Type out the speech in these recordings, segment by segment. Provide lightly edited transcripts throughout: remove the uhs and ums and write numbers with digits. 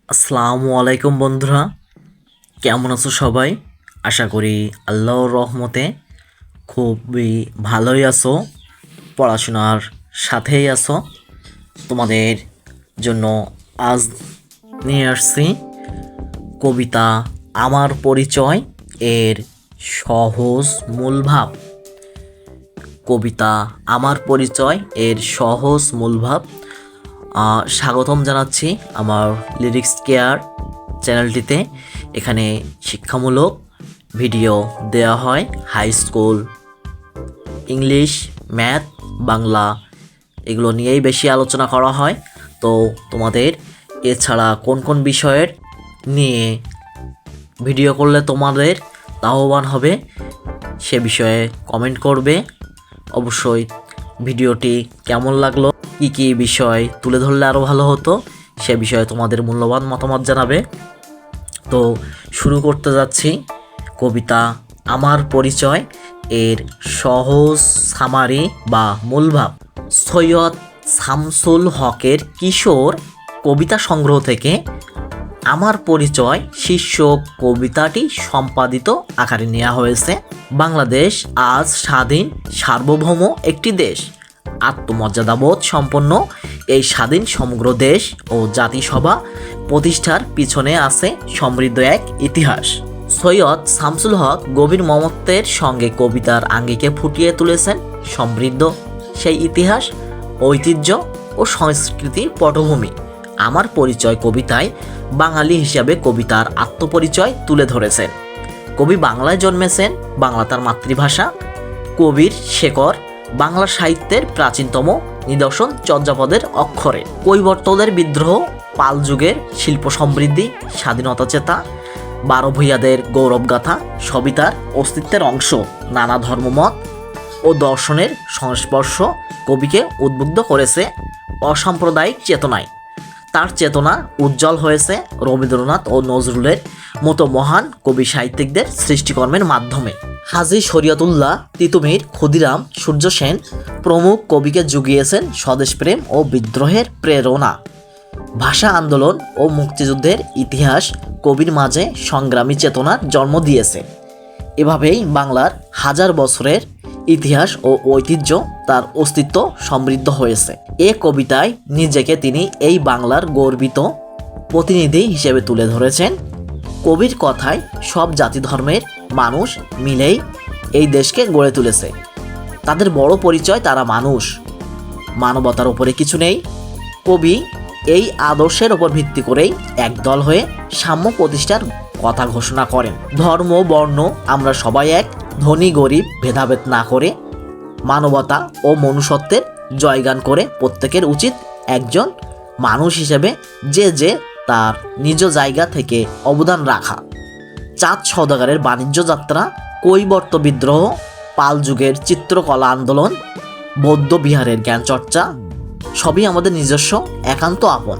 আসসালামু আলাইকুম বন্ধুরা, কেমন আছো সবাই? আশা করি আল্লাহর রহমতে খুবই ভালোই আছো, পড়াশোনার সাথেই আছো। তোমাদের জন্য আজ নিয়ে আসছি কবিতা আমার পরিচয় এর সহজ মূলভাব। কবিতা আমার পরিচয় এর সহজ মূলভাব। স্বাগতম জানাচ্ছি আমার লিরিক্স কেয়ার চ্যানেলটিতে। এখানে শিক্ষামূলক ভিডিও দেওয়া হয়, high school, English, math, Bangla এগুলো নিয়েই বেশি আলোচনা করা হয়। তো তোমাদের এছাড়া কোন কোন বিষয়ের নিয়ে ভিডিও করলে তোমাদের লাভবান হবে সে বিষয়ে কমেন্ট করবে। অবশ্যই ভিডিওটি কেমন লাগলো, কী কী বিষয় তুলে ধরলে আরও ভালো হতো সে বিষয়ে তোমাদের মূল্যবান মতামত জানাবে। তো শুরু করতে যাচ্ছি কবিতা আমার পরিচয় এর সহজ সামারি বা মূলভাব। সৈয়দ শামসুল হকের কিশোর কবিতা সংগ্রহ থেকে আমার পরিচয় শীর্ষক কবিতাটি সম্পাদিত আকারে নেওয়া হয়েছে। বাংলাদেশ আজ স্বাধীন সার্বভৌম একটি দেশ। আত্মমর্যাদাবোধ সম্পন্ন এই স্বাধীন সমগ্র দেশ ও জাতিসভা প্রতিষ্ঠার পিছনে আছে সমৃদ্ধ এক ইতিহাস। সৈয়দ শামসুল হক গভীর মমত্বের সঙ্গে কবিতার আঙ্গিকে ফুটিয়ে তুলেছেন সমৃদ্ধ সেই ইতিহাস, ঐতিহ্য ও সংস্কৃতির পটভূমি। আমার পরিচয় কবিতায় বাঙালি হিসাবে কবিতার আত্মপরিচয় তুলে ধরেছেন। কবি বাংলায় জন্মেছেন, বাংলা তার মাতৃভাষা। কবির শেকড় বাংলা সাহিত্যের প্রাচীনতম নিদর্শন চর্যাপদের অক্ষরে। কৈবর্তদের বিদ্রোহ, পাল যুগের শিল্প সমৃদ্ধি, স্বাধীনতা চেতা, বারো ভূঁইয়াদের গৌরবগাথা সবই তার অস্তিত্বের অংশ। নানা ধর্মমত ও দর্শনের সংস্পর্শ কবিকে উদ্বুদ্ধ করেছে অসাম্প্রদায়িক চেতনায়। তার চেতনা উজ্জ্বল হয়েছে রবীন্দ্রনাথ ও নজরুলের মতো মহান কবি সাহিত্যিকদের সৃষ্টিকর্মের মাধ্যমে। হাজী শরীয়তুল্লাহ, তিতুমীর, ক্ষুদিরাম, সূর্য সেন প্রমুখ কবিকে জুগিয়েছেন স্বদেশপ্রেম ও বিদ্রোহের প্রেরণা। ভাষা আন্দোলন ও মুক্তিযুদ্ধের ইতিহাস কবির মাঝে সংগ্রামী চেতনার জন্ম দিয়েছে। এভাবেই বাংলার হাজার বছরের ইতিহাস ও ঐতিহ্য তার অস্তিত্ব সমৃদ্ধ হয়েছে। এ কবিতায় নিজেকে তিনি এই বাংলার গর্বিত প্রতিনিধি হিসেবে তুলে ধরেছেন। কবির কথায় সব জাতি ধর্মের মানুষ মিলেই এই দেশকে গড়ে তুলেছে। তাদের বড় পরিচয় তারা মানুষ, মানবতার উপরে কিছু নেই। কবি এই আদর্শের ওপর ভিত্তি করেই একদল হয়ে সাম্য প্রতিষ্ঠার কথা ঘোষণা করেন। ধর্ম, বর্ণ আমরা সবাই এক, ধনী গরিব ভেদাভেদ না করে মানবতা ও মনুষ্যত্বের জয়গান করে প্রত্যেকের উচিত একজন মানুষ হিসেবে যে তার নিজ জায়গা থেকে অবদান রাখা। চাঁদ সওদাগরের বাণিজ্য যাত্রা, কৈবর্ত বিদ্রোহ, পাল যুগের চিত্রকলা আন্দোলন, বৌদ্ধ বিহারের জ্ঞান চর্চা সবই আমাদের নিজস্ব একান্ত আপন।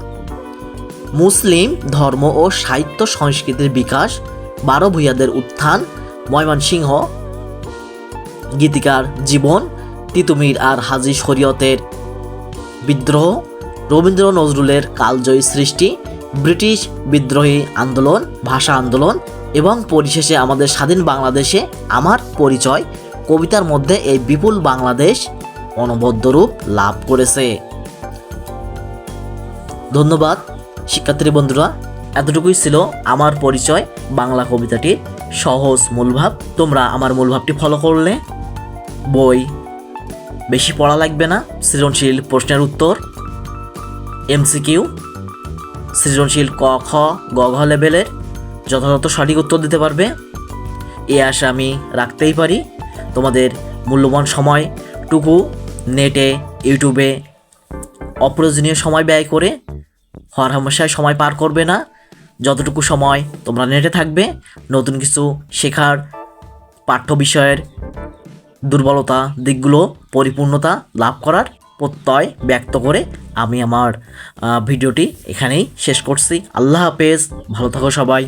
মুসলিম ধর্ম ও সাহিত্য সংস্কৃতির বিকাশ, বারো ভূঁইয়াদের উত্থান, ময়মনসিংহ গীতিকার জীবন, তিতুমীর আর হাজী শরীয়তের বিদ্রোহ, রবীন্দ্র নজরুলের কালজয়ী সৃষ্টি, ব্রিটিশ বিদ্রোহী আন্দোলন, ভাষা আন্দোলন এবং পরিশেষে আমাদের স্বাধীন বাংলাদেশে আমার পরিচয় কবিতার মধ্যে এই বিপুল বাংলাদেশ অনবদ্য রূপ লাভ করেছে। ধন্যবাদ শিক্ষার্থী বন্ধুরা, এতটুকুই ছিল আমার পরিচয় বাংলা কবিতাটির সহজ মূলভাব। তোমরা আমার মূলভাবটি ফলো করলে বই বেশি পড়া লাগবে না। সৃজনশীল প্রশ্নের উত্তর, এমসিকিউ, সৃজনশীল ক খ গ ঘ লেভেলের যথাযথ সঠিক উত্তর দিতে পারবে, এ আশা আমি রাখতেই পারি। তোমাদের মূল্যবান সময়টুকু নেটে, ইউটিউবে অপ্রয়োজনীয় সময় ব্যয় করে হরহামেশায় সময় পার করবে না। যতটুকু সময় তোমরা নেটে থাকবে নতুন কিছু শেখার, পাঠ্য বিষয়ের দুর্বলতা দিকগুলো পরিপূর্ণতা লাভ করার প্রত্যয় ব্যক্ত করে আমি আমার ভিডিওটি এখানেই শেষ করছি। আল্লাহ হাফেজ, ভালো থাকো সবাই।